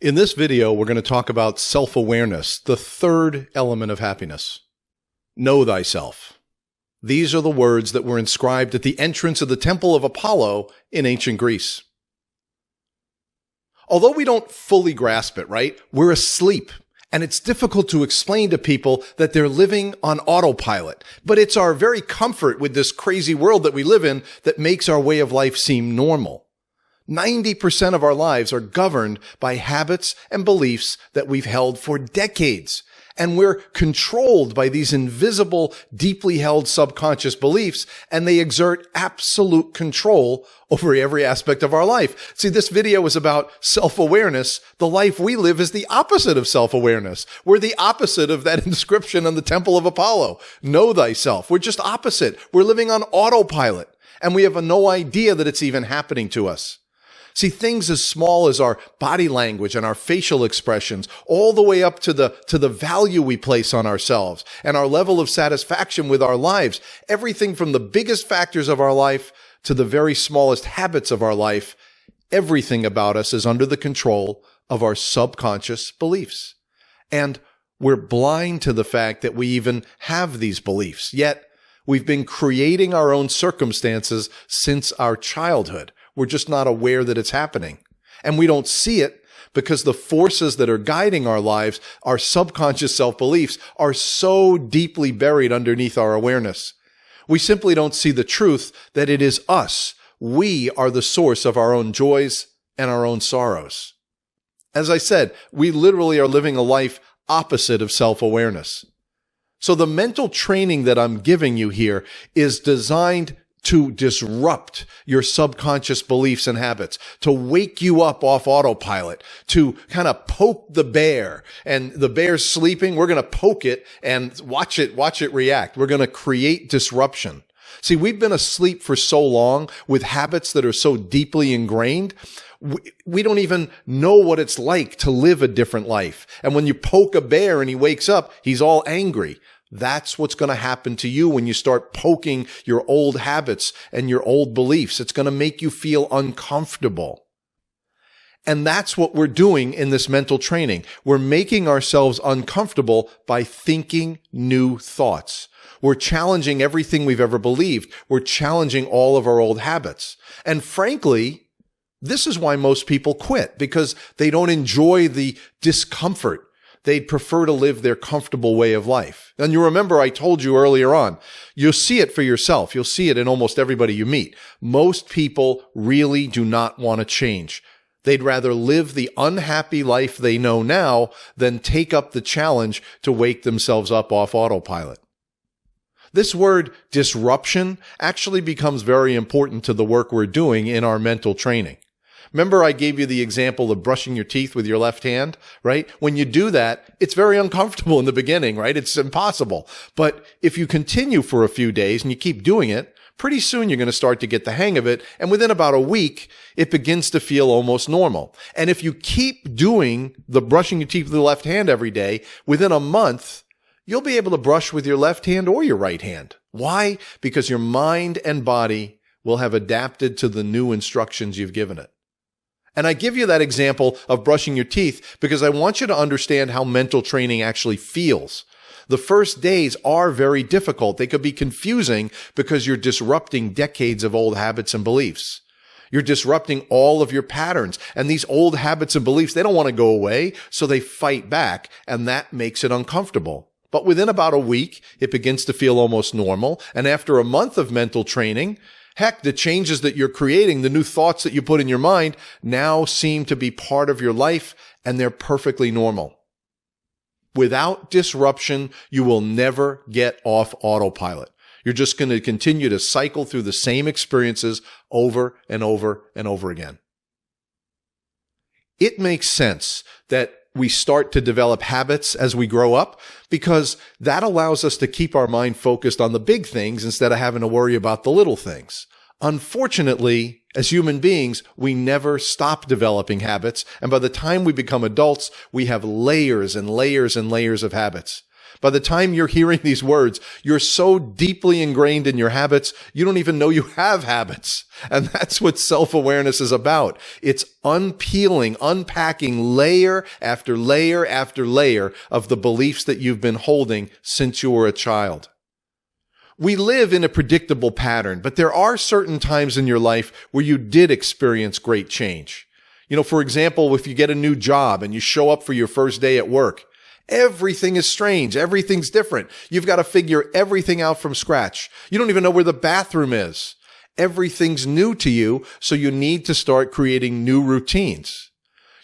In this video, we're going to talk about self-awareness, the third element of happiness. Know thyself. These are the words that were inscribed at the entrance of the Temple of Apollo in ancient Greece. Although we don't fully grasp it, right? We're asleep, and it's difficult to explain to people that they're living on autopilot. But it's our very comfort with this crazy world that we live in that makes our way of life seem normal. 90% of our lives are governed by habits and beliefs that we've held for decades. And we're controlled by these invisible, deeply held subconscious beliefs, and they exert absolute control over every aspect of our life. See, this video is about self-awareness. The life we live is the opposite of self-awareness. We're the opposite of that inscription on the Temple of Apollo. Know thyself. We're just opposite. We're living on autopilot, and we have no idea that it's even happening to us. See, things as small as our body language and our facial expressions, all the way up to the value we place on ourselves and our level of satisfaction with our lives, everything from the biggest factors of our life to the very smallest habits of our life, everything about us is under the control of our subconscious beliefs. And we're blind to the fact that we even have these beliefs, yet we've been creating our own circumstances since our childhood. We're just not aware that it's happening. And we don't see it because the forces that are guiding our lives, our subconscious self-beliefs, are so deeply buried underneath our awareness. We simply don't see the truth that it is us. We are the source of our own joys and our own sorrows. As I said, we literally are living a life opposite of self-awareness. So the mental training that I'm giving you here is designed to disrupt your subconscious beliefs and habits, to wake you up off autopilot, to kind of poke the bear. And the bear's sleeping, we're going to poke it and watch it react. We're going to create disruption. See, we've been asleep for so long with habits that are so deeply ingrained, we don't even know what it's like to live a different life. And when you poke a bear and he wakes up, he's all angry. That's what's going to happen to you when you start poking your old habits and your old beliefs. It's going to make you feel uncomfortable. And that's what we're doing in this mental training. We're making ourselves uncomfortable by thinking new thoughts. We're challenging everything we've ever believed. We're challenging all of our old habits. And frankly, this is why most people quit, because they don't enjoy the discomfort. They'd prefer to live their comfortable way of life. And you remember I told you earlier on, you'll see it for yourself. You'll see it in almost everybody you meet. Most people really do not want to change. They'd rather live the unhappy life they know now than take up the challenge to wake themselves up off autopilot. This word disruption actually becomes very important to the work we're doing in our mental training. Remember I gave you the example of brushing your teeth with your left hand, right? When you do that, it's very uncomfortable in the beginning, right? It's impossible. But if you continue for a few days and you keep doing it, pretty soon you're going to start to get the hang of it. And within about a week, it begins to feel almost normal. And if you keep doing the brushing your teeth with the left hand every day, within a month, you'll be able to brush with your left hand or your right hand. Why? Because your mind and body will have adapted to the new instructions you've given it. And I give you that example of brushing your teeth because I want you to understand how mental training actually feels. The first days are very difficult. They could be confusing because you're disrupting decades of old habits and beliefs. You're disrupting all of your patterns. And these old habits and beliefs, they don't want to go away, so they fight back, and that makes it uncomfortable. But within about a week, it begins to feel almost normal. And after a month of mental training, heck, the changes that you're creating, the new thoughts that you put in your mind now seem to be part of your life, and they're perfectly normal. Without disruption, you will never get off autopilot. You're just going to continue to cycle through the same experiences over and over and over again. It makes sense that we start to develop habits as we grow up because that allows us to keep our mind focused on the big things instead of having to worry about the little things. Unfortunately, as human beings, we never stop developing habits. And by the time we become adults, we have layers and layers and layers of habits. By the time you're hearing these words, you're so deeply ingrained in your habits, you don't even know you have habits. And that's what self-awareness is about. It's unpeeling, unpacking layer after layer after layer of the beliefs that you've been holding since you were a child. We live in a predictable pattern, but there are certain times in your life where you did experience great change. For example, if you get a new job and you show up for your first day at work, everything is strange. Everything's different. You've got to figure everything out from scratch. You don't even know where the bathroom is. Everything's new to you, so you need to start creating new routines.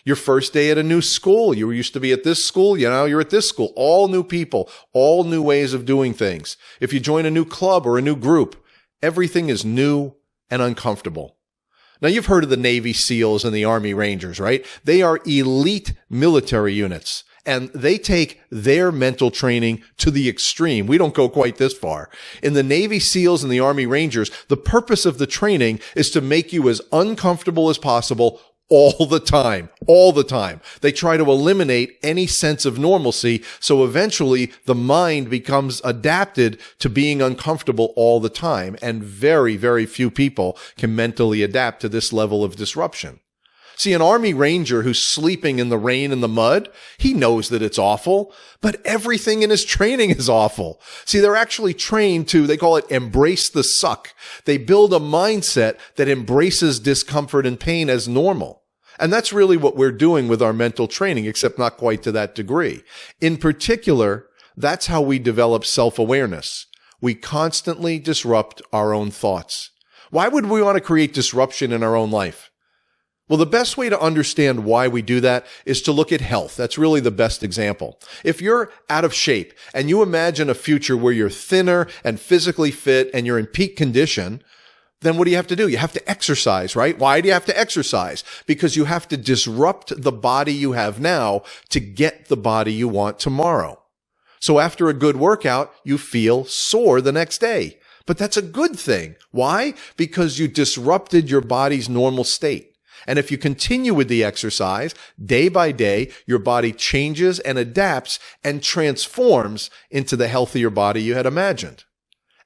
Your first day at a new school, you used to be at this school, you're at this school. All new people, all new ways of doing things. If you join a new club or a new group, everything is new and uncomfortable. Now, you've heard of the Navy SEALs and the Army Rangers, right? They are elite military units, and they take their mental training to the extreme. We don't go quite this far. In the Navy SEALs and the Army Rangers, the purpose of the training is to make you as uncomfortable as possible all the time. They try to eliminate any sense of normalcy, so eventually the mind becomes adapted to being uncomfortable all the time, and very, very few people can mentally adapt to this level of disruption. See, an Army Ranger who's sleeping in the rain and the mud, he knows that it's awful, but everything in his training is awful. See, they're actually trained to, they call it embrace the suck. They build a mindset that embraces discomfort and pain as normal. And that's really what we're doing with our mental training, except not quite to that degree. In particular, that's how we develop self-awareness. We constantly disrupt our own thoughts. Why would we want to create disruption in our own life? Well, the best way to understand why we do that is to look at health. That's really the best example. If you're out of shape and you imagine a future where you're thinner and physically fit and you're in peak condition, then what do you have to do? You have to exercise, right? Why do you have to exercise? Because you have to disrupt the body you have now to get the body you want tomorrow. So after a good workout, you feel sore the next day. But that's a good thing. Why? Because you disrupted your body's normal state. And if you continue with the exercise, day by day, your body changes and adapts and transforms into the healthier body you had imagined.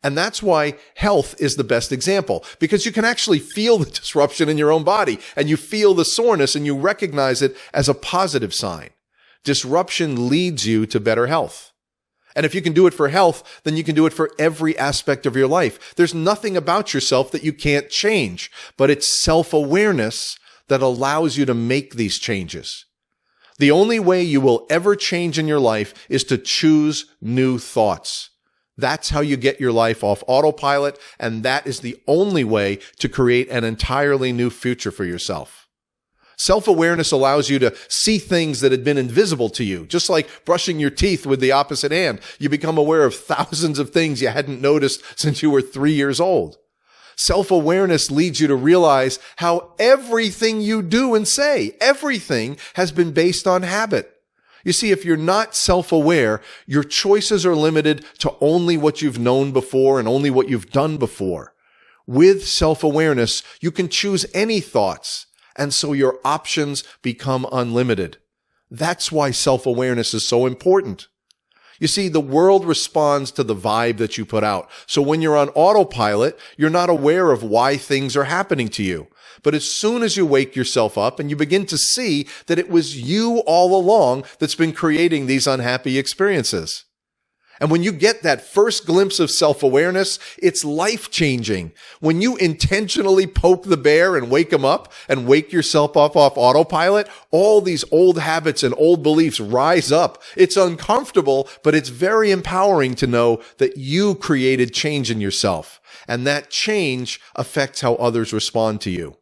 And that's why health is the best example, because you can actually feel the disruption in your own body, and you feel the soreness, and you recognize it as a positive sign. Disruption leads you to better health. And if you can do it for health, then you can do it for every aspect of your life. There's nothing about yourself that you can't change, but it's self-awareness that allows you to make these changes. The only way you will ever change in your life is to choose new thoughts. That's how you get your life off autopilot, and that is the only way to create an entirely new future for yourself. Self-awareness allows you to see things that had been invisible to you, just like brushing your teeth with the opposite hand. You become aware of thousands of things you hadn't noticed since you were 3 years old. Self-awareness leads you to realize how everything you do and say, everything has been based on habit. You see, if you're not self-aware, your choices are limited to only what you've known before and only what you've done before. With self-awareness, you can choose any thoughts, and so your options become unlimited. That's why self-awareness is so important. You see, the world responds to the vibe that you put out. So when you're on autopilot, you're not aware of why things are happening to you. But as soon as you wake yourself up and you begin to see that it was you all along that's been creating these unhappy experiences. And when you get that first glimpse of self-awareness, it's life-changing. When you intentionally poke the bear and wake him up and wake yourself up off autopilot, all these old habits and old beliefs rise up. It's uncomfortable, but it's very empowering to know that you created change in yourself. And that change affects how others respond to you.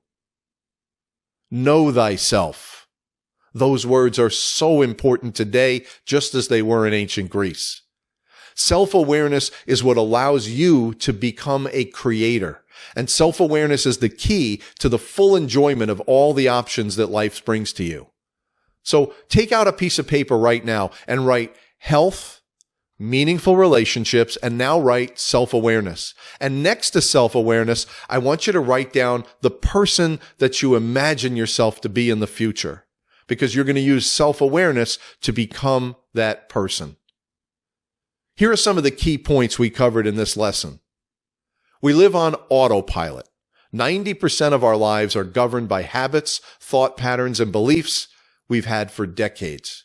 Know thyself. Those words are so important today, just as they were in ancient Greece. Self-awareness is what allows you to become a creator. And self-awareness is the key to the full enjoyment of all the options that life brings to you. So take out a piece of paper right now and write health, meaningful relationships, and now write self-awareness. And next to self-awareness, I want you to write down the person that you imagine yourself to be in the future, because you're going to use self-awareness to become that person. Here are some of the key points we covered in this lesson. We live on autopilot. 90% of our lives are governed by habits, thought patterns, and beliefs we've had for decades.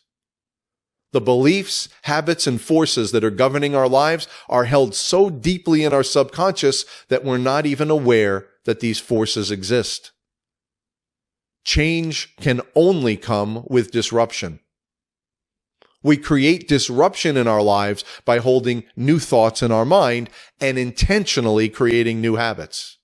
The beliefs, habits, and forces that are governing our lives are held so deeply in our subconscious that we're not even aware that these forces exist. Change can only come with disruption. We create disruption in our lives by holding new thoughts in our mind and intentionally creating new habits.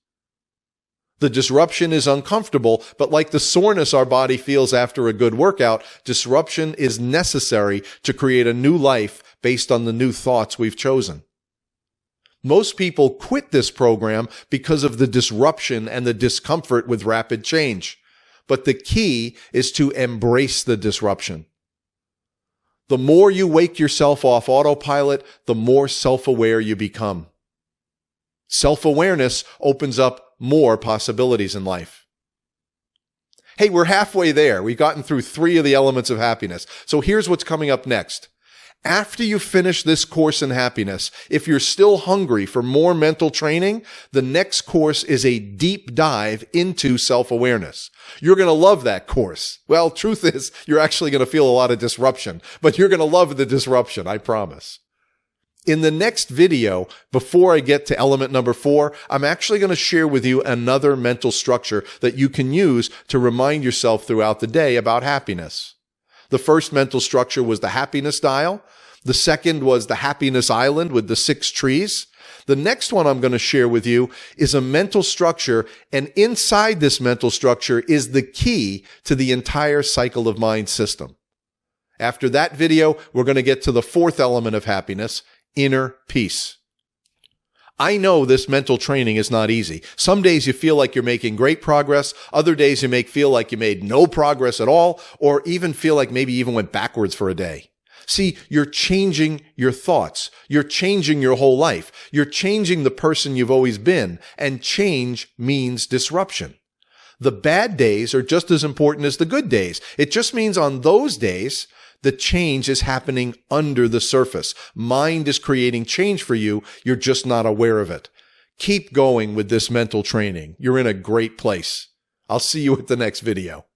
The disruption is uncomfortable, but like the soreness our body feels after a good workout, disruption is necessary to create a new life based on the new thoughts we've chosen. Most people quit this program because of the disruption and the discomfort with rapid change. But the key is to embrace the disruption. The more you wake yourself off autopilot, the more self-aware you become. Self-awareness opens up more possibilities in life. Hey, we're halfway there. We've gotten through 3 of the elements of happiness. So here's what's coming up next. After you finish this course in happiness, if you're still hungry for more mental training, the next course is a deep dive into self-awareness. You're going to love that course. Well, truth is, you're actually going to feel a lot of disruption, but you're going to love the disruption, I promise. In the next video, before I get to element number 4, I'm actually going to share with you another mental structure that you can use to remind yourself throughout the day about happiness. The first mental structure was the happiness dial. The second was the happiness island with the 6 trees. The next one I'm going to share with you is a mental structure, and inside this mental structure is the key to the entire cycle of mind system. After that video, we're going to get to the 4th element of happiness, inner peace. I know this mental training is not easy. Some days you feel like you're making great progress. Other days you may feel like you made no progress at all, or even feel like maybe you even went backwards for a day. See, you're changing your thoughts. You're changing your whole life. You're changing the person you've always been, and change means disruption. The bad days are just as important as the good days. It just means on those days, the change is happening under the surface. Mind is creating change for you. You're just not aware of it. Keep going with this mental training. You're in a great place. I'll see you at the next video.